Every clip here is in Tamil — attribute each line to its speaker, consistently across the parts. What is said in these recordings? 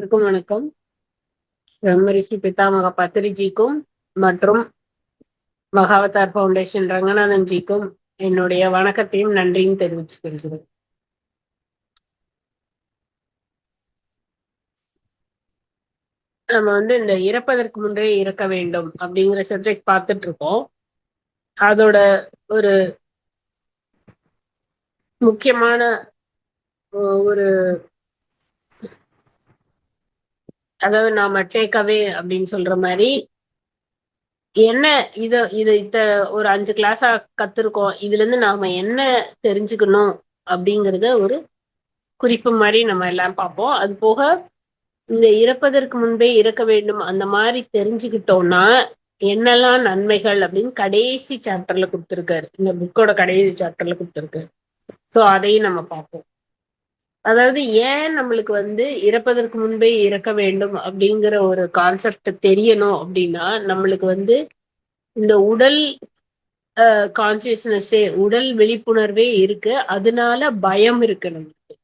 Speaker 1: அனைவருக்கும் வணக்கம். பிரம்மரிஷி பிதாமக பத்திரிஜிக்கும் மற்றும் மகாவதார் ஃபவுண்டேஷன் ரங்கநாதன் ஜிக்கும் என்னுடைய வணக்கத்தையும் நன்றியும் தெரிவித்துக் கொள்கிறேன். நம்ம இந்த இறப்பதற்கு முன்பே இறக்க வேண்டும் அப்படிங்கிற சப்ஜெக்ட் பார்த்துட்டு இருக்கோம். அதோட ஒரு முக்கியமான ஒரு அதாவது நாம டேக்அவே அப்படின்னு சொல்ற மாதிரி என்ன இத ஒரு 5 கிளாஸா கத்துருக்கோம். இதுல இருந்து நாம என்ன தெரிஞ்சுக்கணும் அப்படிங்கறத ஒரு குறிப்பு மாதிரி நம்ம எல்லாம் பார்ப்போம். அது போக இந்த இறப்பதற்கு முன்பே இறக்க வேண்டும் அந்த மாதிரி தெரிஞ்சுக்கிட்டோம்னா என்னெல்லாம் நன்மைகள் அப்படின்னு கடைசி சாப்டர்ல கொடுத்திருக்காரு. இந்த புக்கோட கடைசி சாப்டர்ல கொடுத்திருக்காரு. சோ அதையும் நம்ம பார்ப்போம். அதாவது ஏன் நம்மளுக்கு இறப்பதற்கு முன்பே இறக்க வேண்டும் அப்படிங்கிற ஒரு கான்செப்ட் தெரியணும் அப்படின்னா நம்மளுக்கு இந்த உடல் கான்சியஸ்னஸே உடல் விழிப்புணர்வே இருக்கு. அதனால பயம் இருக்கு நமக்கு.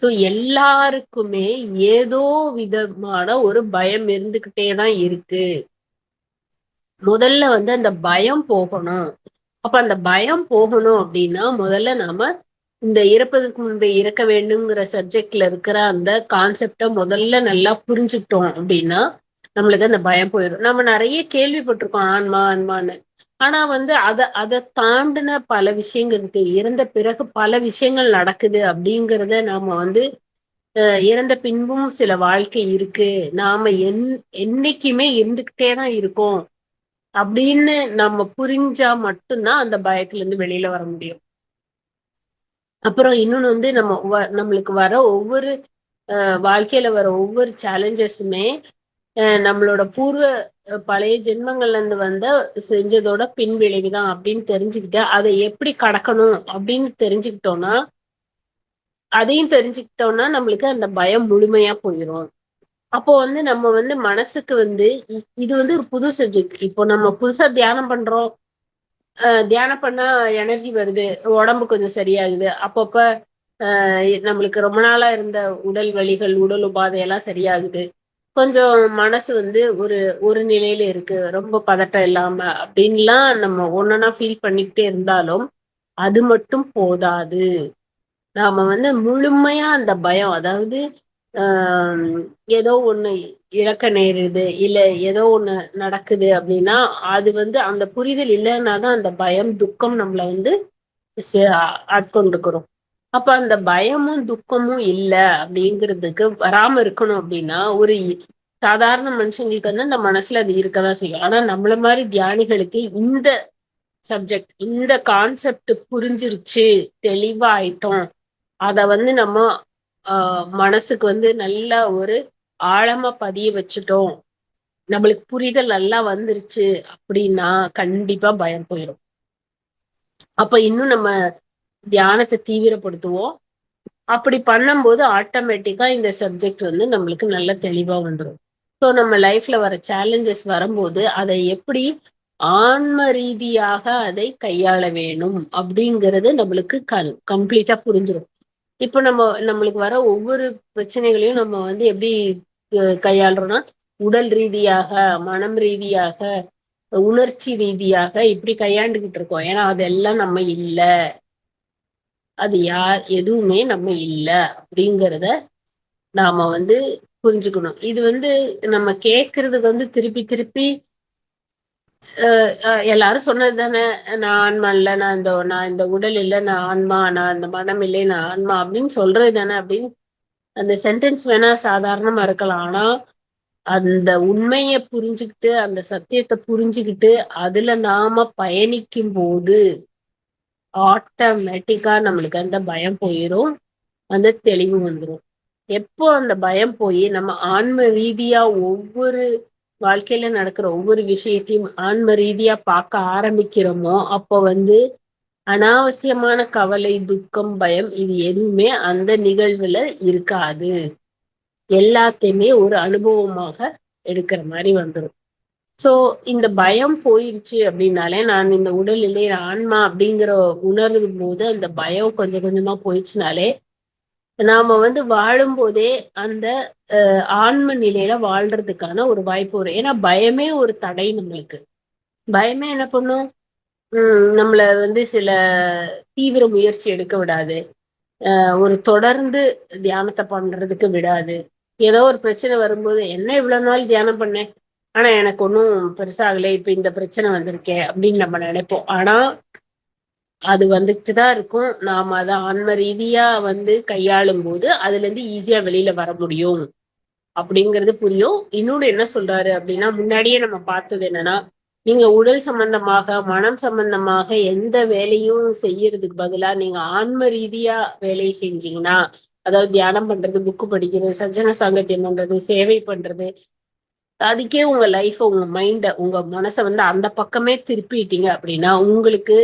Speaker 1: ஸோ எல்லாருக்குமே ஏதோ விதமான ஒரு பயம் இருந்துகிட்டே தான் இருக்கு. முதல்ல அந்த பயம் போகணும். அப்ப அந்த பயம் போகணும் அப்படின்னா முதல்ல நாம இந்த இறப்பதற்கு முன்பே இறக்க வேண்டுங்கிற சப்ஜெக்ட்ல இருக்கிற அந்த கான்செப்டை முதல்ல நல்லா புரிஞ்சுக்கிட்டோம் அப்படின்னா நம்மளுக்கு அந்த பயம் போயிடும். நம்ம நிறைய கேள்விப்பட்டிருக்கோம் ஆன்மா ஆன்மான்னு. ஆனா அதை தாண்டின பல விஷயங்கள் இருக்கு. இறந்த பிறகு பல விஷயங்கள் நடக்குது அப்படிங்கிறத நாம இறந்த பின்பும் சில வாழ்க்கை இருக்கு. நாம என்னைக்குமே இருந்துகிட்டே தான் இருக்கோம் அப்படின்னு நம்ம புரிஞ்சா மட்டும்தான் அந்த பயத்துல இருந்து வெளியில வர முடியும். அப்புறம் இன்னொன்னு நம்மளுக்கு வர ஒவ்வொரு வாழ்க்கையில வர ஒவ்வொரு சேலஞ்சஸுமே நம்மளோட பூர்வ பழைய ஜென்மங்கள்ல இருந்து செஞ்சதோட பின் விளைவுதான் அப்படின்னு தெரிஞ்சுக்கிட்டு அதை எப்படி கடக்கணும் அப்படின்னு தெரிஞ்சுக்கிட்டோம்னா நம்மளுக்கு அந்த பயம் முழுமையா போயிடும். அப்போ நம்ம மனசுக்கு இது ஒரு புது சப்ஜெக்ட். இப்போ நம்ம புதுசா தியானம் பண்றோம். தியானம் பண்ணா எனர்ஜி வருது, உடம்பு கொஞ்சம் சரியாகுது. அப்பப்ப நம்மளுக்கு ரொம்ப நாளா இருந்த உடல் வலிகள் உடல் உபாதை எல்லாம் சரியாகுது. கொஞ்சம் மனசு ஒரு ஒரு நிலையில இருக்கு, ரொம்ப பதட்டம் இல்லாம அப்படின்லாம் நம்ம ஒன்னொன்னா ஃபீல் பண்ணிக்கிட்டே இருந்தாலும் அது மட்டும் போதாது. நாம முழுமையா அந்த பயம், அதாவது ஏதோ ஒண்ணு இழக்க நேருது இல்ல ஏதோ ஒண்ணு நடக்குது அப்படின்னா அது அந்த புரிதல் இல்லைன்னாதான் அந்த பயம் துக்கம் நம்மள ஆட்கொண்டுக்கிறோம். அப்ப அந்த பயமும் துக்கமும் இல்ல அப்படிங்கிறதுக்கு வராம இருக்கணும் அப்படின்னா ஒரு சாதாரண மனுஷங்களுக்கு அந்த மனசுல அது இருக்கதான் செய்யும். ஆனா நம்மள மாதிரி தியானிகளுக்கு இந்த சப்ஜெக்ட் இந்த கான்செப்ட் புரிஞ்சிருச்சு, தெளிவா ஆயிட்டோம், அத நம்ம மனசுக்கு நல்ல ஒரு ஆழமா பதிய வச்சுட்டோம், நம்மளுக்கு புரிதல் நல்லா வந்துருச்சு அப்படின்னா கண்டிப்பா பயம் போயிடும். அப்ப இன்னும் நம்ம தியானத்தை தீவிரப்படுத்துவோம். அப்படி பண்ணும்போது ஆட்டோமேட்டிக்கா இந்த சப்ஜெக்ட் நம்மளுக்கு நல்ல தெளிவா வந்துடும். ஸோ நம்ம லைஃப்ல வர சேலஞ்சஸ் வரும்போது அதை எப்படி ஆன்ம ரீதியாக அதை கையாள வேணும் அப்படிங்கிறது நம்மளுக்கு கம்ப்ளீட்டா புரிஞ்சிடும். இப்போ நம்மளுக்கு வர ஒவ்வொரு பிரச்சனைகளையும் நம்ம எப்படி கையாளுறோம்னா உடல் ரீதியாக, மனம் ரீதியாக, உணர்ச்சி ரீதியாக இப்படி கையாண்டுகிட்டு இருக்கோம். ஏன்னா அதெல்லாம் நம்ம இல்ல, அது எதுவுமே நம்ம இல்ல அப்படிங்கிறத நாம புரிஞ்சுக்கணும். இது நம்ம கேக்குறது திருப்பி திருப்பி எல்லாரும் சொன்னது தானே, நான் ஆன்மா இல்ல, நான் இந்த உடல் இல்லை, நான் ஆன்மா, நான் இந்த மனம் இல்லை, நான் ஆன்மா அப்படின்னு சொல்றது தானே. அப்படின்னு அந்த சென்டென்ஸ் வேணா சாதாரணமா இருக்கலாம். ஆனா அந்த உண்மையை புரிஞ்சுக்கிட்டு அந்த சத்தியத்தை புரிஞ்சுக்கிட்டு அதுல நாம பயணிக்கும் போது ஆட்டோமேட்டிக்கா நம்மளுக்கு அந்த பயம் போயிரும், அந்த தெளிவு வந்துடும். எப்போ அந்த பயம் போய் நம்ம ஆன்ம ரீதியா ஒவ்வொரு வாழ்க்கையில நடக்கிற ஒவ்வொரு விஷயத்தையும் ஆன்ம ரீதியா பார்க்க ஆரம்பிக்கிறோமோ அப்போ அனாவசியமான கவலை, துக்கம், பயம் இது எதுவுமே அந்த நிகழ்வுல இருக்காது. எல்லாத்தையுமே ஒரு அனுபவமாக எடுக்கிற மாதிரி வந்துடும். சோ இந்த பயம் போயிருச்சு அப்படின்னாலே, நான் இந்த உடலிலே ஆன்மா அப்படிங்கிற உணரும் போது அந்த பயம் கொஞ்சம் கொஞ்சமா போயிடுச்சுனாலே நாம வாழும் போதே அந்த ஆன்ம நிலையில வாழ்றதுக்கான ஒரு வாய்ப்பு வரும். ஏன்னா பயமே ஒரு தடை நம்மளுக்கு. பயமே என்ன பண்ணும், நம்மள வந்து சில தீவிர முயற்சி எடுக்க விடாது. ஒரு தொடர்ந்து தியானத்தை பண்றதுக்கு விடாது. ஏதோ ஒரு பிரச்சனை வரும்போது, என்ன இவ்வளவு நாள் தியானம் பண்ணேன், ஆனா எனக்கு ஒன்னும் பெருசாகல, இப்ப இந்த பிரச்சனை வந்திருக்கே அப்படின்னு நம்ம நினைப்போம். ஆனா அது வந்துட்டுதான் இருக்கும். நாம அதை ஆன்ம ரீதியா வந்து கையாளும் போது அதுல இருந்து ஈஸியா வெளியில வர முடியும் அப்படிங்கிறது புரியும். இன்னொன்னு என்ன சொல்றாரு அப்படின்னா, முன்னாடியே நம்ம பார்த்தது என்னன்னா, நீங்க உடல் சம்பந்தமாக மனம் சம்பந்தமாக எந்த வேலையும் செய்யறதுக்கு பதிலா நீங்க ஆன்ம ரீதியா வேலை செஞ்சீங்கன்னா, அதாவது தியானம் பண்றது, புக்கு படிக்கிறது, சஜ்ஜன சாங்கத்தியம் பண்றது, சேவை பண்றது, அதுக்கே உங்க லைஃப், உங்க மைண்ட, உங்க மனசை வந்து அந்த பக்கமே திருப்பிட்டீங்க அப்படின்னா, உங்களுக்கு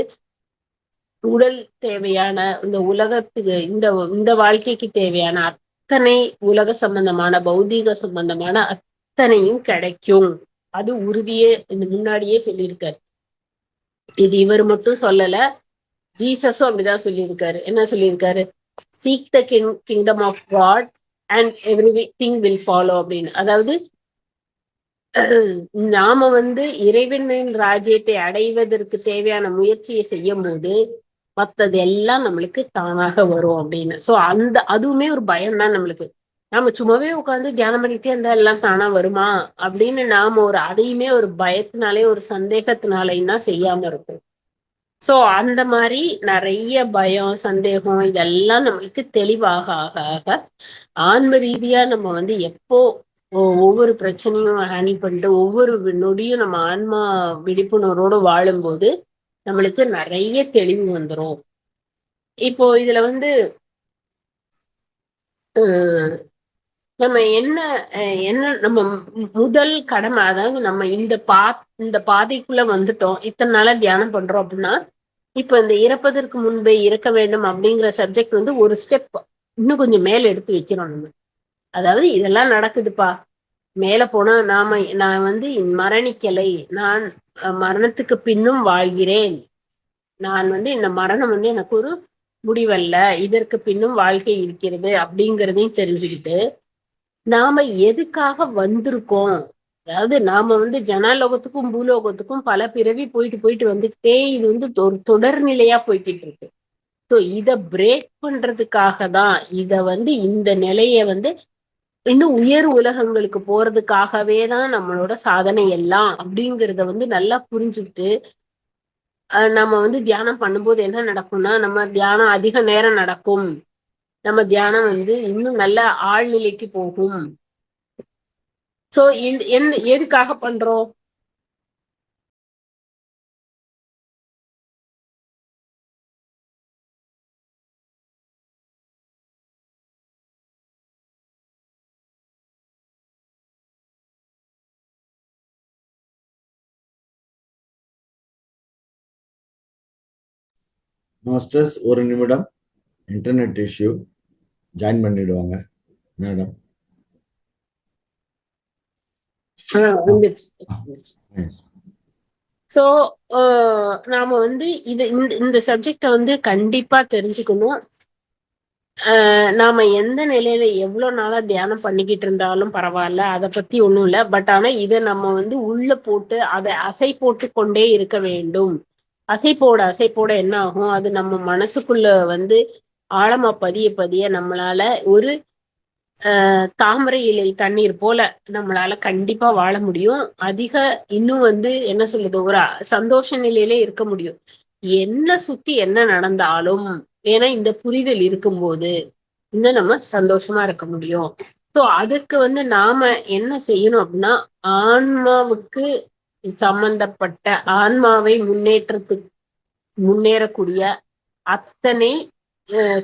Speaker 1: உடல் தேவையான, இந்த உலகத்துக்கு, இந்த இந்த வாழ்க்கைக்கு தேவையான அத்தனை உலக சம்பந்தமான, பௌதீக சம்பந்தமான அத்தனையும் கிடைக்கும். அது உறுதியே இந்த முன்னாடியே சொல்லியிருக்காரு. இது இவர் மட்டும் சொல்லல, ஜீசஸும் அப்படிதான் சொல்லியிருக்காரு. என்ன சொல்லியிருக்காரு? Seek the kingdom of God and everything will follow அப்படின்னு. அதாவது நாம வந்து இறைவனின் ராஜ்யத்தை அடைவதற்கு தேவையான முயற்சியை செய்யும் போது மத்தது எல்லாம் நம்மளுக்கு தானாக வரும் அப்படின்னு. சோ அதுவுமே ஒரு பயம் தான் நம்மளுக்கு. நாம சும்மாவே உட்காந்து தியானம் பண்ணிட்டே இருந்தா எல்லாம் தானா வருமா அப்படின்னு நாம அதையுமே ஒரு பயத்தினாலே, ஒரு சந்தேகத்தினாலையும் தான் செய்யாம இருக்கும். சோ அந்த மாதிரி நிறைய பயம், சந்தேகம் இதெல்லாம் நம்மளுக்கு தெளிவாக ஆக ஆக ஆன்ம ரீதியா நம்ம வந்து எப்போ ஒவ்வொரு பிரச்சனையும் ஹேண்டில் பண்ணிட்டு ஒவ்வொரு நொடியும் நம்ம ஆன்மா விழிப்புணர்வோடு வாழும்போது நம்மளுக்கு நிறைய தெளிவு வந்துரும். இப்போ இதுல வந்து நம்ம என்ன நம்ம முதல் கடமை, அதாவது நம்ம இந்த பாதைக்குள்ள வந்துட்டோம், இத்தனை நாளா தியானம் பண்றோம் அப்படின்னா, இப்ப இந்த இறப்பதற்கு முன்பே இறக்க வேண்டும் அப்படிங்கிற சப்ஜெக்ட் வந்து ஒரு ஸ்டெப் இன்னும் கொஞ்சம் மேல எடுத்து வைக்கிறோம் நம்ம. அதாவது இதெல்லாம் நடக்குதுப்பா, மேல போனா நான் வந்து மரணிக்கலை, நான் மரணத்துக்கு பின்னும் வாழ்கிறேன், நான் வந்து இந்த மரணம் வந்து எனக்கு ஒரு முடிவல்ல, இதற்கு பின்னும் வாழ்க்கை இருக்கிறது அப்படிங்கிறதையும் தெரிஞ்சுக்கிட்டு நாம எதுக்காக வந்திருக்கோம். அதாவது நாம வந்து ஜனலோகத்துக்கும் பூலோகத்துக்கும் பல பிறவி போயிட்டு போயிட்டு வந்துகிட்டே, இது வந்து ஒரு தொடர் நிலையா போய்கிட்டு இருக்கு. ஸோ இத பிரேக் பண்றதுக்காக தான், இத வந்து இந்த நிலைய வந்து இன்னும் உயர் உலகங்களுக்கு போறதுக்காகவே தான் நம்மளோட சாதனை எல்லாம் அப்படிங்கிறத வந்து நல்லா புரிஞ்சுக்கிட்டு நம்ம வந்து தியானம் பண்ணும்போது என்ன நடக்கும்னா, நம்ம தியானம் அதிக நேரம் நடக்கும், நம்ம தியானம் வந்து இன்னும் நல்ல ஆழ்நிலைக்கு போகும். சோ எதுக்காக பண்றோம்?
Speaker 2: மாஸ்டர்ஸ் ஒரு நிமிடம், இன்டர்நெட் இஷ்யூ, ஜாயின் பண்ணிடுவாங்க மேடம்.
Speaker 1: சோ நாம வந்து இந்த சப்ஜெக்ட வந்து கண்டிப்பா தெரிஞ்சுக்கணும். நாம எந்த நிலையில எவ்வளவு நாளா தியானம் பண்ணிக்கிட்டு இருந்தாலும் பரவாயில்ல, அதை பத்தி ஒண்ணும் இல்ல. பட் ஆனா இதை நம்ம வந்து உள்ள போட்டு அதை அசை போட்டு கொண்டே இருக்க வேண்டும். அசை போட என்ன ஆகும், அது நம்ம மனசுக்குள்ள வந்து ஆழமா பதிய பதிய நம்மளால ஒரு தாமரை இலை தண்ணீர் போல நம்மளால கண்டிப்பா வாழ முடியும். இன்னும் வந்து என்ன சொல்றது, ஒரு சந்தோஷ நிலையிலே இருக்க முடியும், என்ன சுத்தி என்ன நடந்தாலும். ஏன்னா இந்த புரிதல் இருக்கும்போது இன்னும் நம்ம சந்தோஷமா இருக்க முடியும். சோ அதுக்கு வந்து நாம என்ன செய்யணும் அப்படின்னா, ஆன்மாவுக்கு சம்பந்தப்பட்ட, ஆன்மாவை முன்னேறக்கூடிய அத்தனை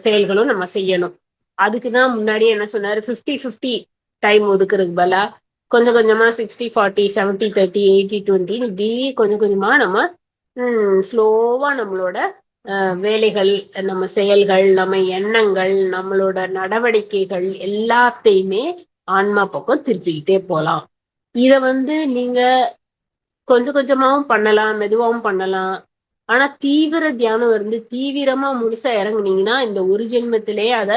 Speaker 1: செயல்களும் நம்ம செய்யணும். அதுக்குதான் முன்னாடியே என்ன சொன்னாரு, 50-50 டைம் ஒதுக்குறதுக்கு பதிலா கொஞ்சம் கொஞ்சமா 60-40, 70-30, 80-20 இப்படி கொஞ்சம் கொஞ்சமா நம்ம ஸ்லோவா நம்மளோட வேலைகள், நம்ம செயல்கள், நம்ம எண்ணங்கள், நம்மளோட நடவடிக்கைகள் எல்லாத்தையுமே ஆன்மா பக்கம் திருப்பிக்கிட்டே போலாம். இத வந்து நீங்க கொஞ்சம் கொஞ்சமாவும் பண்ணலாம், மெதுவாவும் பண்ணலாம். ஆனா தீவிர தியானம் இருந்து தீவிரமா முழுசா இறங்குனீங்கன்னா இந்த ஒரு ஜென்மத்திலேயே அத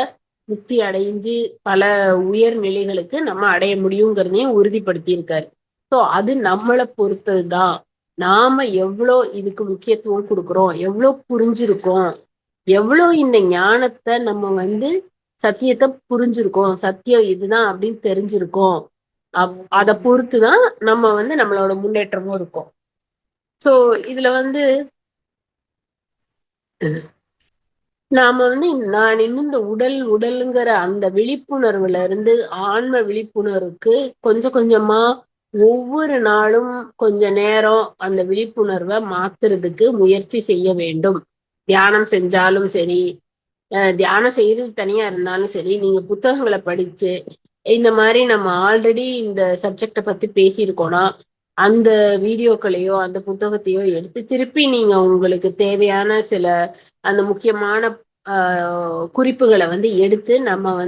Speaker 1: முக்தி அடைஞ்சு பல உயர் நிலைகளுக்கு நம்ம அடைய முடியுங்கிறதையும் உறுதிப்படுத்தி இருக்காரு. ஸோ அது நம்மளை பொறுத்ததுதான். நாம எவ்வளோ இதுக்கு முக்கியத்துவம் கொடுக்குறோம், எவ்வளோ புரிஞ்சிருக்கோம், எவ்வளோ இந்த ஞானத்தை நம்ம சத்தியத்தை புரிஞ்சிருக்கோம், சத்தியம் இதுதான் அப்படின்னு தெரிஞ்சிருக்கோம். அதை பொறுத்துதான் நம்ம நம்மளோட முன்னேற்றமும் இருக்கும். ஸோ இதுல நாம நான் இன்னும் இந்த உடலுங்கிற அந்த விழிப்புணர்வுல இருந்து ஆன்ம விழிப்புணர்வுக்கு கொஞ்சம் கொஞ்சமா ஒவ்வொரு நாளும் கொஞ்ச நேரம் அந்த விழிப்புணர்வை மாத்துறதுக்கு முயற்சி செய்ய வேண்டும். தியானம் செஞ்சாலும் சரி, தியானம் செய்யறது தனியா இருந்தாலும் சரி, நீங்க புத்தகங்களை படிச்சு இந்த மாதிரி நம்ம ஆல்ரெடி இந்த சப்ஜெக்ட பத்தி பேசியிருக்கோம்னா அந்த வீடியோக்களையோ அந்த புத்தகத்தையோ எடுத்து திருப்பி நீங்க உங்களுக்கு தேவையான சில அந்த முக்கியமான குறிப்புகளை எடுத்து நம்ம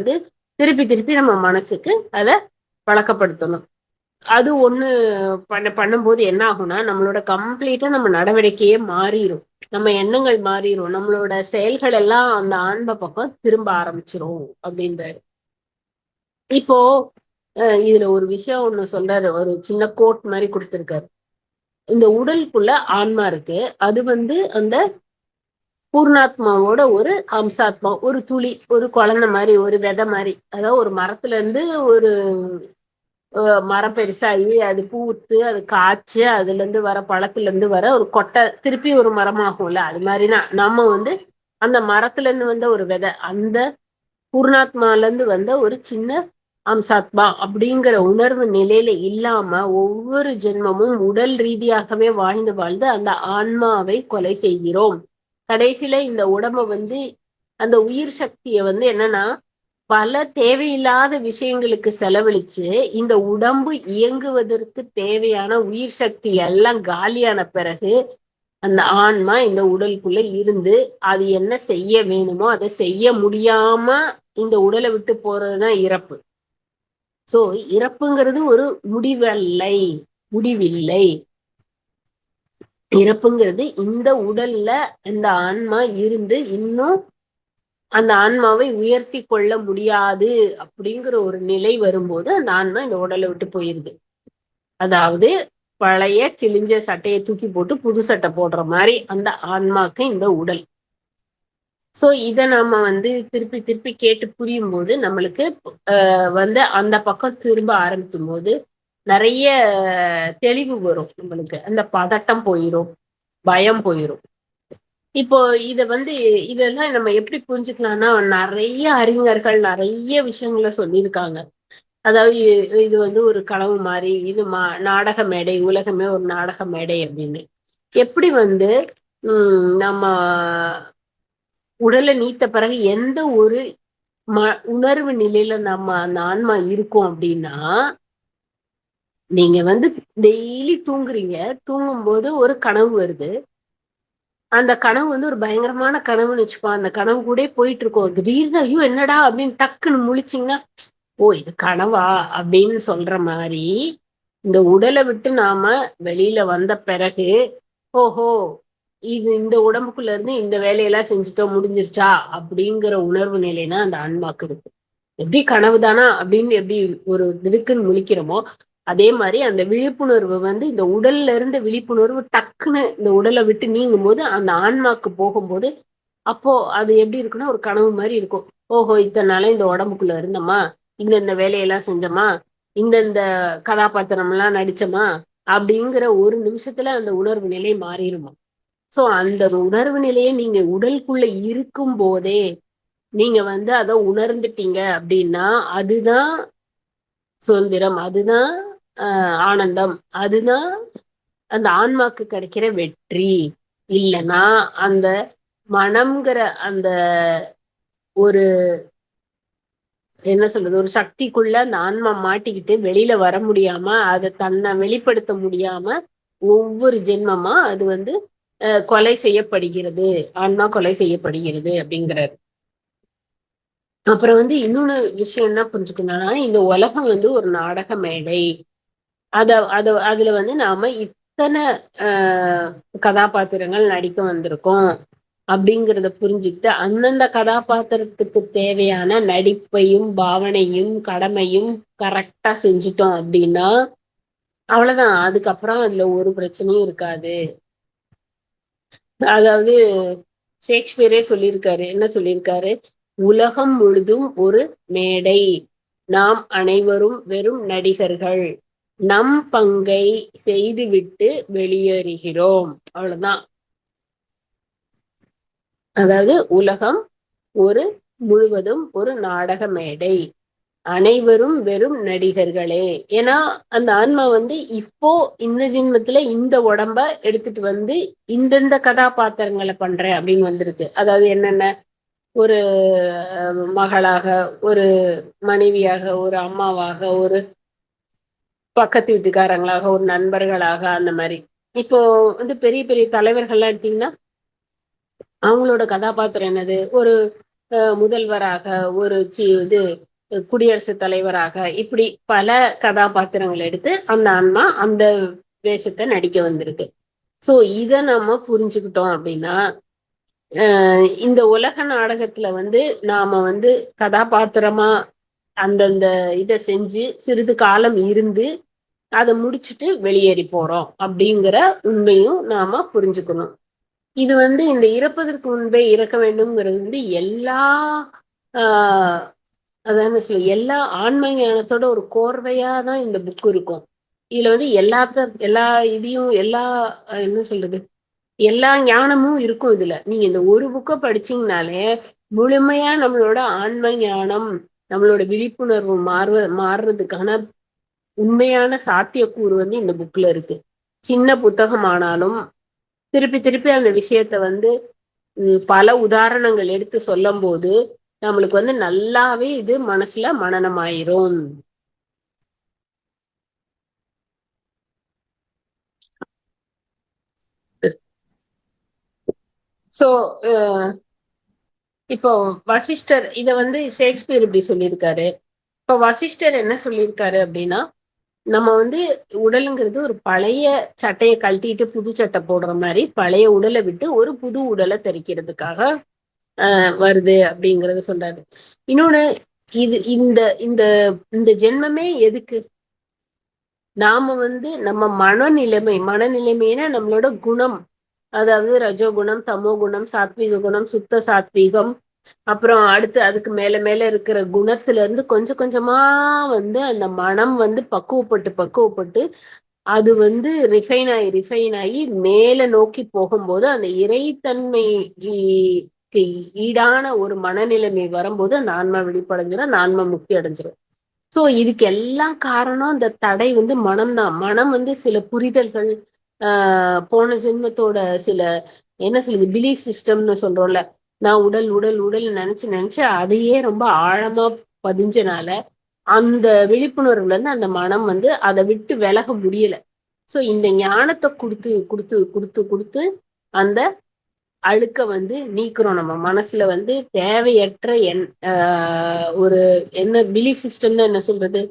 Speaker 1: திருப்பி திருப்பி நம்ம மனசுக்கு அதை பழக்கப்படுத்தணும். அது ஒண்ணு பண்ணும்போது என்ன ஆகும்னா நம்மளோட கம்ப்ளீட்டா நம்ம நடவடிக்கையே மாறிடும், நம்ம எண்ணங்கள் மாறிடும், நம்மளோட செயல்கள் எல்லாம் அந்த ஆன்ம பக்கம் திரும்ப ஆரம்பிச்சிரும் அப்படின்றாரு. இப்போ இதுல ஒரு விஷயம் ஒண்ணு சொல்றாரு, ஒரு சின்ன கோட் மாதிரி கொடுத்திருக்காரு. இந்த உடலுக்குள்ள ஆன்மா இருக்கு, அது அந்த பூர்ணாத்மாவோட ஒரு அம்சாத்மா, ஒரு துளி, ஒரு குழந்தை மாதிரி, ஒரு விதை மாதிரி. அதாவது ஒரு மரத்துல இருந்து ஒரு மரம் பெருசாகி அது பூத்து அது காய்ச்சி அதுல இருந்து வர பழத்துல இருந்து வர ஒரு கொட்டை திருப்பி ஒரு மரமாகும்ல, அது மாதிரிதான் நம்ம அந்த மரத்துல இருந்து ஒரு விதை, அந்த பூர்ணாத்மால இருந்து ஒரு சின்ன அம்சாத்மா அப்படிங்கிற உணர்வு நிலையில இல்லாம ஒவ்வொரு ஜென்மமும் உடல் ரீதியாகவே வாழ்ந்து வாழ்ந்து அந்த ஆன்மாவை கொலை செய்கிறோம். கடைசியில இந்த உடம்ப அந்த உயிர் சக்திய என்னன்னா பல தேவையில்லாத விஷயங்களுக்கு செலவழிச்சு இந்த உடம்பு இயங்குவதற்கு தேவையான உயிர் சக்தி எல்லாம் காலியான பிறகு அந்த ஆன்மா இந்த உடலுக்குள்ள இருந்து அது என்ன செய்ய வேணுமோ அதை செய்ய முடியாம இந்த உடலை விட்டு போறதுதான் இறப்பு. சோ இறப்புங்கிறது ஒரு முடிவில்லை. இறப்புங்கிறது இந்த உடல்ல இந்த ஆன்மா இருந்து இன்னும் அந்த ஆன்மாவை உயர்த்தி கொள்ள முடியாது அப்படிங்கிற ஒரு நிலை வரும்போது அந்த ஆன்மா இந்த உடலை விட்டு போயிருது. அதாவது பழைய கிழிஞ்ச சட்டையை தூக்கி போட்டு புது சட்டை போடுற மாதிரி அந்த ஆன்மாக்கு இந்த உடல். சோ இத நாம திருப்பி திருப்பி கேட்டு புரியும் போது நம்மளுக்கு அந்த பக்கம் திரும்ப ஆரம்பிக்கும் போது நிறைய தெளிவு வரும், நம்மளுக்கு அந்த பதட்டம் போயிரும், பயம் போயிரும். இப்போ இத இதெல்லாம் நம்ம எப்படி புரிஞ்சுக்கலாம்னா நிறைய அறிஞர்கள் நிறைய விஷயங்களை சொல்லியிருக்காங்க. அதாவது இது ஒரு கனவு மாதிரி, இது நாடக மேடை, உலகமே ஒரு நாடக மேடை அப்படின்னு. எப்படி நம்ம உடலை நீத்த பிறகு எந்த ஒரு உணர்வு நிலையில நம்ம அந்த ஆன்மா இருக்கும் அப்படின்னா, நீங்க டெய்லி தூங்குறீங்க, தூங்கும் போது ஒரு கனவு வருது. அந்த கனவு ஒரு பயங்கரமான கனவுன்னு வச்சுப்போம். அந்த கனவு கூட போயிட்டு இருக்கோம், திடீர்னு ஐயோ என்னடா அப்படின்னு டக்குன்னு முழிச்சிங்கன்னா ஓ இது கனவா அப்படின்னு சொல்ற மாதிரி இந்த உடலை விட்டு நாம வெளியில வந்த பிறகு ஓஹோ இது இந்த உடம்புக்குள்ள இருந்து இந்த வேலையெல்லாம் செஞ்சுட்டோம் முடிஞ்சிருச்சா அப்படிங்கிற உணர்வு நிலைனா அந்த ஆன்மாக்கு இருக்கு. எப்படி கனவுதானா அப்படின்னு எப்படி ஒரு இதுக்குன்னு முழிக்கிறோமோ அதே மாதிரி அந்த விழிப்புணர்வு இந்த உடல்ல இருந்த விழிப்புணர்வு டக்குன்னு இந்த உடலை விட்டு நீங்கும் போது அந்த ஆன்மாக்கு போகும்போது அப்போ அது எப்படி இருக்குன்னா ஒரு கனவு மாதிரி இருக்கும். ஓஹோ இத்தனை நாள இந்த உடம்புக்குள்ள இருந்தோமா, இந்த வேலையெல்லாம் செஞ்சோமா, இந்த கதாபாத்திரம் எல்லாம் நடிச்சோமா அப்படிங்கிற ஒரு நிமிஷத்துல அந்த உணர்வு நிலை மாறிடுமா. சோ அந்த உணர்வு நிலையை நீங்க உடலுக்குள்ள இருக்கும் போதே நீங்க அதை உணர்ந்துட்டீங்க அப்படின்னா அதுதான் சுதந்திரம், அதுதான் ஆனந்தம், அதுதான் அந்த ஆன்மாக்கு கிடைக்கிற வெற்றி. இல்லைன்னா அந்த மனம்ங்கிற அந்த ஒரு என்ன சொல்றது ஒரு சக்திக்குள்ள அந்த ஆன்மா மாட்டிக்கிட்டு வெளியில வர முடியாம அதை தன்னை வெளிப்படுத்த முடியாம ஒவ்வொரு ஜென்மமா அது கொலை செய்யப்படுகிறது, ஆன்மா கொலை செய்யப்படுகிறது அப்படிங்கிறாரு. அப்புறம் இன்னொன்னு விஷயம் என்ன புரிஞ்சுக்கணும்னா இந்த உலகம் ஒரு நாடக மேடை. அதுல நாம இத்தனை கதாபாத்திரங்கள் நடிக்க வந்திருக்கோம். அப்படிங்கிறத புரிஞ்சுக்கிட்டு அந்தந்த கதாபாத்திரத்துக்கு தேவையான நடிப்பையும் பாவனையும் கடமையும் கரெக்டா செஞ்சுட்டோம் அப்படின்னா அவ்வளவுதான். அதுக்கப்புறம் அதுல ஒரு பிரச்சனையும் இருக்காது. அதாவது ஷேக்ஸ்பியரே சொல்லியிருக்காரு. என்ன சொல்லியிருக்காரு? உலகம் முழுதும் ஒரு மேடை, நாம் அனைவரும் வெறும் நடிகர்கள், நம் பங்கை செய்துவிட்டு வெளியேறுகிறோம். அவ்வளவுதான். அதாவது உலகம் ஒரு முழுவதும் ஒரு நாடக மேடை, அனைவரும் வெறும் நடிகர்களே. ஏன்னா அந்த ஆன்மா வந்து இப்போ இந்த ஜென்மத்துல இந்த உடம்ப எடுத்துட்டு வந்து இந்தந்த கதாபாத்திரங்களை பண்றேன் அப்படின்னு வந்திருக்கு. அதாவது என்னென்ன, ஒரு மகளாக, ஒரு மனைவியாக, ஒரு அம்மாவாக, ஒரு பக்கத்து வீட்டுக்காரங்களாக, ஒரு நண்பர்களாக, அந்த மாதிரி. இப்போ வந்து பெரிய பெரிய தலைவர்கள்லாம் எடுத்தீங்கன்னா அவங்களோட கதாபாத்திரம் என்னது? ஒரு முதல்வராக, ஒரு இது குடியரசுத் தலைவராக, இப்படி பல கதாபாத்திரங்கள் எடுத்து அந்த ஆன்மா அந்த வேஷத்தை நடிக்க வந்திருக்கு. சோ இத நம்ம புரிஞ்சுக்கிட்டோம் அப்படின்னா இந்த உலக நாடகத்துல வந்து நாம வந்து கதாபாத்திரமா அந்தந்த இதை செஞ்சு சிறிது காலம் இருந்து அதை முடிச்சுட்டு வெளியேறி போறோம் அப்படிங்கிற உண்மையும் நாம புரிஞ்சுக்கணும். இது வந்து இந்த இறப்பதற்கு முன்பே இறக்க வேண்டும்ங்கிறது வந்து எல்லா ஆஹ் அதான் சொல்ல எல்லா ஆன்ம ஞானத்தோட ஒரு கோர்வையா தான் இந்த புக் இருக்கும். இதுல வந்து எல்லா இதையும் என்ன சொல்றது, எல்லா ஞானமும் இருக்கும் இதுல. நீங்க இந்த ஒரு புக்கை படிச்சீங்கனாலே முழுமையா நம்மளோட ஆன்ம ஞானம், நம்மளோட விழிப்புணர்வு மாறுறதுக்கான உண்மையான சாத்தியக்கூறு வந்து இந்த புக்ல இருக்கு. சின்ன புத்தகமானாலும் திருப்பி திருப்பி அந்த விஷயத்த வந்து பல உதாரணங்கள் எடுத்து சொல்லும் போது நம்மளுக்கு வந்து நல்லாவே இது மனசுல மனனமாயிரும். சோ இப்போ வசிஷ்டர் இத வந்து ஷேக்ஸ்பியர் இப்படி சொல்லியிருக்காரு. இப்ப வசிஷ்டர் என்ன சொல்லியிருக்காரு அப்படின்னா, நம்ம வந்து உடலுங்கிறது ஒரு பழைய சட்டையை கழட்டிட்டு புது சட்டை போடுற மாதிரி பழைய உடலை விட்டு ஒரு புது உடலை தரிக்கிறதுக்காக வருது அப்படிங்கறத சொல்றாரு. இன்னொன்னு, இது இந்த இந்த இந்த ஜென்மமே எதுக்கு? நாம வந்து நம்ம மனநிலைமைனா நம்மளோட குணம், அதாவது ரஜோகுணம், தமோ குணம், சாத்வீக குணம், சுத்த சாத்வீகம், அப்புறம் அடுத்து அதுக்கு மேல மேல இருக்கிற குணத்துல இருந்து கொஞ்சம் கொஞ்சமா வந்து அந்த மனம் வந்து பக்குவப்பட்டு அது வந்து ரிஃபைன் ஆகி மேல நோக்கி போகும்போது அந்த இறைத்தன்மைக்கு ஈடான ஒரு மனநிலைமை வரும்போது அந்த ஆன்மா வெளிப்படைஞ்சிடும், அந்த ஆன்மா முக்தி அடைஞ்சிடும். சோ இதுக்கு எல்லாம் காரணம் இந்த தடை வந்து மனம்தான். மனம் வந்து சில புரிதல்கள், போன ஜென்மத்தோட சில என்ன சொல்லுது பிலீஃப் சிஸ்டம்னு சொல்றோம்ல, நான் உடல் உடல் உடல் நினைச்சு நினைச்சு அதையே ரொம்ப ஆழமா பதிஞ்சனால அந்த விழிப்புணர்வுல இருந்து அந்த மனம் வந்து அதை விட்டு விலக முடியல. சோ இந்த ஞானத்தை கொடுத்து கொடுத்து கொடுத்து கொடுத்து அந்த அழுக்க வந்து நீக்கிறோம். நம்ம மனசுல வந்து தேவையற்ற ஒரு என்ன பிலீஃப் சிஸ்டம்னு என்ன சொல்றது,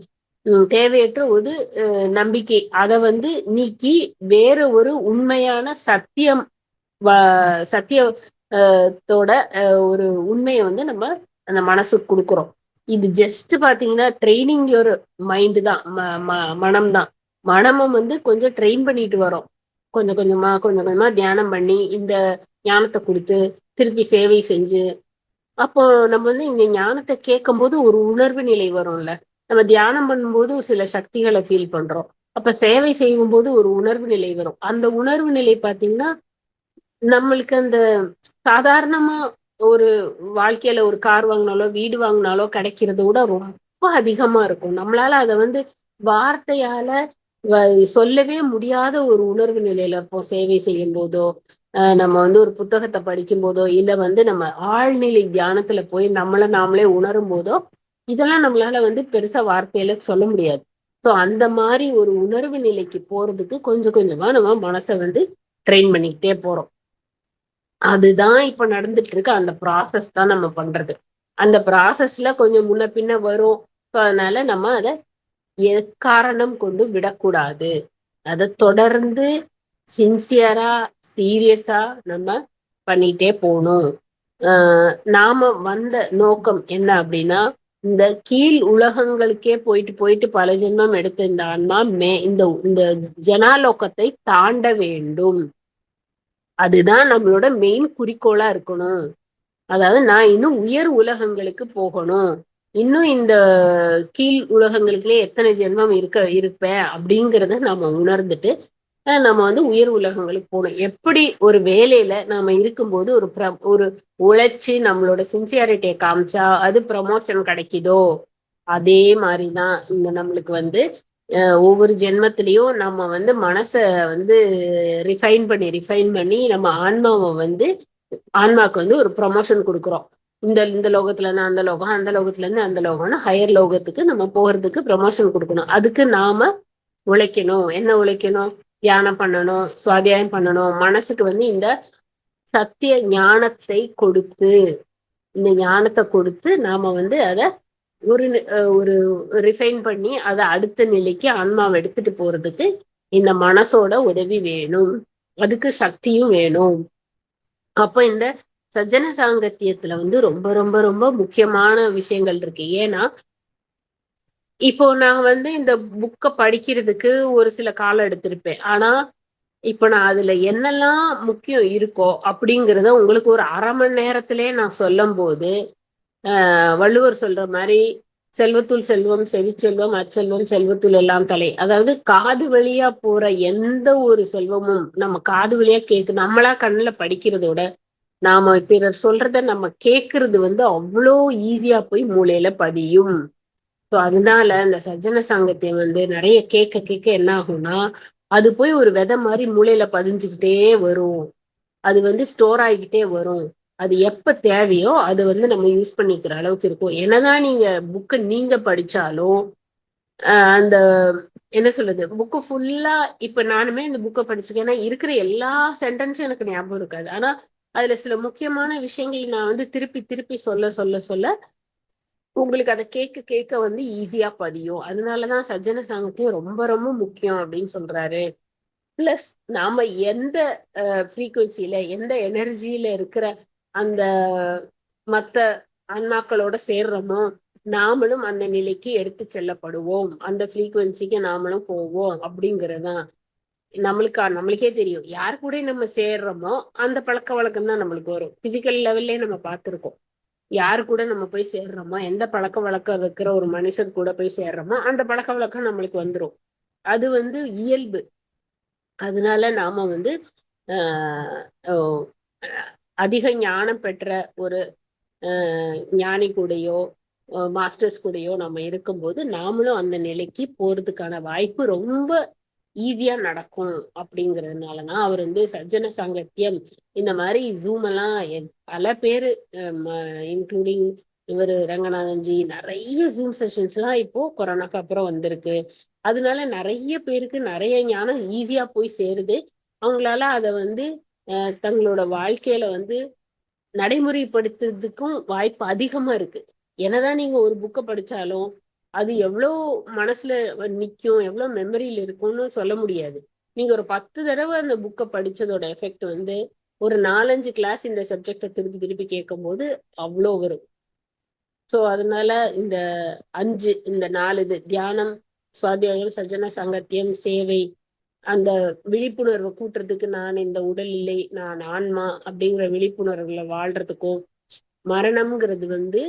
Speaker 1: தேவையற்ற ஒரு நம்பிக்கை, அதை வந்து நீக்கி வேற ஒரு உண்மையான சத்தியத்தோட ஒரு உண்மையை வந்து நம்ம அந்த மனசுக்கு கொடுக்குறோம். இது ஜஸ்ட் பாத்தீங்கன்னா ட்ரைனிங் யோர் மைண்டு தான், மனம் தான். மனமும் வந்து கொஞ்சம் ட்ரெயின் பண்ணிட்டு வரோம். கொஞ்சம் கொஞ்சமா தியானம் பண்ணி இந்த ஞானத்தை கொடுத்து திருப்பி சேவை செஞ்சு, அப்போ நம்ம வந்து இந்த ஞானத்தை கேட்கும் போது ஒரு உணர்வு நிலை வரும்ல. நம்ம தியானம் பண்ணும்போது சில சக்திகளை ஃபீல் பண்றோம். அப்ப சேவை செய்யும் போது ஒரு உணர்வு நிலை வரும். அந்த உணர்வு நிலை பாத்தீங்கன்னா நம்மளுக்கு அந்த சாதாரணமா ஒரு வாழ்க்கையில ஒரு கார் வாங்கினாலோ வீடு வாங்கினாலோ கிடைக்கிறத விட ரொம்ப அதிகமா இருக்கும். நம்மளால அதை வந்து வார்த்தையால சொல்லவே முடியாத ஒரு உணர்வு நிலையில இருப்போம். சேவை செய்யும் போதோ, நம்ம வந்து ஒரு புத்தகத்தை படிக்கும் போதோ, இல்ல வந்து நம்ம ஆழ்நிலை தியானத்துல போய் நம்மள நாமளே உணரும் போதோ, இதெல்லாம் நம்மளால வந்து பெருசா வார்த்தையில சொல்ல முடியாது. ஸோ அந்த மாதிரி ஒரு உணர்வு நிலைக்கு போறதுக்கு கொஞ்சம் கொஞ்சமா நம்ம மனசை வந்து ட்ரெயின் பண்ணிக்கிட்டே போறோம். அதுதான் இப்ப நடந்துட்டு இருக்கு. அந்த ப்ராசஸ் தான் நம்ம பண்றது. அந்த ப்ராசஸ்ல கொஞ்சம் முன்ன பின்ன வரும். அதனால நம்ம அதை எக்காரணம் கொண்டு விடக்கூடாது. அதை தொடர்ந்து சின்சியரா சீரியஸா நம்ம பண்ணிட்டே போகணும். நாம வந்த நோக்கம் என்ன அப்படின்னா, இந்த கீழ் உலகங்களுக்கே போயிட்டு போயிட்டு பல ஜென்மம் எடுத்த இந்த ஆன்மா இந்த இந்த ஜனாலோகத்தை தாண்ட வேண்டும். அதுதான் நம்மளோட மெயின் குறிக்கோளா இருக்கணும். அதாவது நான் இன்னும் உயர் உலகங்களுக்கு போகணும், இன்னும் இந்த கீழ் உலகங்களுக்குள்ளே எத்தனை ஜென்மம் இருப்பேன் அப்படிங்கறத நாம உணர்ந்துட்டு நம்ம வந்து உயர் உலகங்களுக்கு போகணும். எப்படி ஒரு வேலையில நாம இருக்கும்போது ஒரு உழைச்சு நம்மளோட சின்சியாரிட்டியை காமிச்சா அது ப்ரமோஷன் கிடைக்குதோ, அதே மாதிரிதான் இந்த நம்மளுக்கு வந்து ஒவ்வொரு ஜென்மத்திலையும் நம்ம வந்து மனசை வந்து ரிஃபைன் பண்ணி நம்ம ஆன்மாக்கு வந்து ஒரு ப்ரொமோஷன் கொடுக்குறோம். இந்த லோகத்துல இருந்து அந்த லோகம், அந்த லோகத்துல இருந்து அந்த லோகம்னு ஹையர் லோகத்துக்கு நம்ம போகிறதுக்கு ப்ரமோஷன் கொடுக்கணும். அதுக்கு நாம உழைக்கணும். என்ன உழைக்கணும்? தியானம் பண்ணணும், சுவாத்தியாயம் பண்ணணும். மனசுக்கு வந்து இந்த சத்திய ஞானத்தை கொடுத்து நாம வந்து அதை ஒரு ரிஃபைன் பண்ணி அதை அடுத்த நிலைக்கு ஆன்மாவை எடுத்துட்டு போறதுக்கு இந்த மனசோட உதவி வேணும். அதுக்கு சக்தியும் வேணும். அப்ப இந்த சஜ்ஜன சாங்கத்தியத்துல வந்து ரொம்ப ரொம்ப ரொம்ப முக்கியமான விஷயங்கள் இருக்கு. ஏன்னா இப்போ நான் வந்து இந்த புக்கை படிக்கிறதுக்கு ஒரு சில காலம் எடுத்திருப்பேன். ஆனா இப்ப நான் அதுல என்னெல்லாம் முக்கியம் இருக்கோ அப்படிங்கிறத உங்களுக்கு ஒரு 1/2 மணி நேரத்திலே நான் சொல்லும் போது வள்ளுவர் சொல்ற மாதிரி செல்வத்துள் செல்வம், செவிச்செல்வம், அச்செல்வம், செல்வத்துள் எல்லாம் தலை. அதாவது காது வழியா போற எந்த ஒரு செல்வமும் நம்ம காது வழியா நம்மளா கண்ணுல படிக்கிறத விட நாம பிறர் சொல்றத நம்ம கேட்கறது வந்து அவ்வளோ ஈஸியா போய் மூளையில பதியும். ஸோ அதனால இந்த சஜ்ஜன சாங்கத்தியம் வந்து நிறைய கேட்க கேட்க என்ன ஆகும்னா, அது போய் ஒரு விதை மாதிரி மூளையில பதிஞ்சுக்கிட்டே வரும். அது வந்து ஸ்டோர் ஆகிக்கிட்டே வரும். அது எப்ப தேவையோ அது வந்து நம்ம யூஸ் பண்ணிக்கிற அளவுக்கு இருக்கும். என்னதான் நீங்க படிச்சாலும் அந்த என்ன சொல்றது, புக்கு ஃபுல்லா இப்ப நானுமே இந்த புக்கை படிச்சுக்கேன். ஏன்னா இருக்கிற எல்லா சென்டென்ஸும் எனக்கு ஞாபகம் இருக்காது. ஆனா அதுல சில முக்கியமான விஷயங்கள் நான் வந்து திருப்பி திருப்பி சொல்ல சொல்ல சொல்ல உங்களுக்கு அதை கேட்க கேட்க வந்து ஈஸியா பதியும். அதனாலதான் சஜ்ஜன சாங்கத்தியம் ரொம்ப ரொம்ப முக்கியம் அப்படின்னு சொல்றாரு. பிளஸ் நாம எந்த ஃப்ரீக்குவன்சில எந்த எனர்ஜியில இருக்கிற அந்த மத்த ஆன்மாக்களோட சேர்றோமோ நாமளும் அந்த நிலைக்கு எடுத்து செல்லப்படுவோம். அந்த ஃப்ரீக்குவன்சிக்கு நாமளும் போவோம் அப்படிங்கறதுதான். நம்மளுக்கே தெரியும் யார் கூட நம்ம சேர்றோமோ அந்த பழக்க வழக்கம் தான் நம்மளுக்கு வரும். பிசிக்கல் லெவல்லே நம்ம பார்த்திருக்கோம். யாரு கூட நம்ம போய் சேர்றோமோ, எந்த பழக்க வழக்கம் இருக்கிற ஒரு மனுஷன் கூட போய் சேர்றோமோ அந்த பழக்க வழக்கம் நம்மளுக்கு வந்துரும். அது வந்து இயல்பு. அதனால நாம வந்து அதிக ஞானம் பெற்ற ஒரு ஞானி கூடயோ மாஸ்டர்ஸ் கூடயோ நம்ம இருக்கும்போது நாமளும் அந்த நிலைக்கு போறதுக்கான வாய்ப்பு ரொம்ப ஈஸியா நடக்கும். அப்படிங்கிறதுனாலதான் அவர் வந்து சஜ்ஜன சாங்கத்தியம் இந்த மாதிரி ஜூம் எல்லாம் பல பேரு இன்க்ளூடிங் இவர் ரங்கநாதன்ஜி நிறைய ஜூம் செஷன்ஸ் எல்லாம் இப்போ கொரோனாக்கு அப்புறம் வந்திருக்கு. அதனால நிறைய பேருக்கு நிறைய ஞானம் ஈஸியா போய் சேருது. அவங்களால அதை வந்து தங்களோட வாழ்க்கையில வந்து நடைமுறைப்படுத்துறதுக்கும் வாய்ப்பு அதிகமா இருக்கு. என்னதான் நீங்க ஒரு புக்கை படிச்சாலும் அது எவ்வளவு மனசுல நிக்கும், எவ்வளவு மெமரியில இருக்கும்னு சொல்ல முடியாது. நீங்க ஒரு 10 தடவை அந்த புக்கை படிச்சதோட எஃபெக்ட் வந்து ஒரு 4-5 கிளாஸ் இந்த சப்ஜெக்டை திருப்பி திருப்பி கேட்கும் போது அவ்வளோ வரும். சோ அதனால இந்த 4 இது தியானம், சுவாத்தியாயம், சஜ்ஜன சாங்கத்தியம், சேவை, அந்த விழிப்புணர்வை கூட்டுறதுக்கு நான் இந்த உடல் இல்லை, நான் ஆன்மா அப்படிங்கிற விழிப்புணர்வுல வாழ்றதுக்கும், மரணம்ங்கிறது வந்து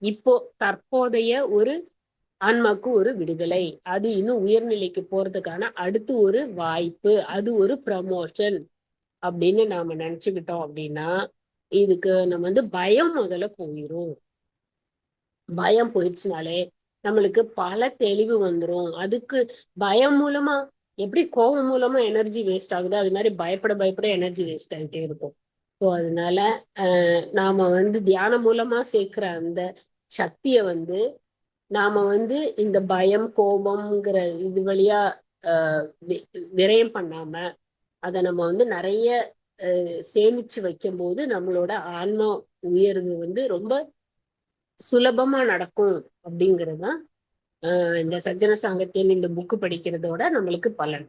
Speaker 1: இப்போ தற்போதைய ஒரு ஆன்மாக்கு ஒரு விடுதலை, அது இன்னும் உயர்நிலைக்கு போறதுக்கான அடுத்து ஒரு வாய்ப்பு, அது ஒரு ப்ரமோஷன் அப்படின்னு நாம நினைச்சுக்கிட்டோம் அப்படின்னா இதுக்கு நம்ம வந்து பயம் முதல்ல போயிரும். பயம் போயிடுச்சுனாலே நம்மளுக்கு பல தெளிவு வந்துரும். அதுக்கு பயம் மூலமா எப்படி கோபம் மூலமா எனர்ஜி வேஸ்ட் ஆகுது, அது மாதிரி பயப்பட பயப்பட எனர்ஜி வேஸ்ட் ஆகிட்டே இருக்கும். ஸோ அதனால நாம வந்து தியானம் மூலமா சேர்க்கிற அந்த சக்திய வந்து நாம வந்து இந்த பயம் கோபம்ங்கிற இது வழியா விரயம் பண்ணாம அதை நம்ம வந்து நிறைய சேமிச்சு வைக்கும் போது நம்மளோட ஆன்ம உயர்வு வந்து ரொம்ப சுலபமா நடக்கும். அப்படிங்கிறதுதான் இந்த சஜ்ஜன சாங்கத்தியம் இந்த புக்கு படிக்கிறதோட நம்மளுக்கு பலன்.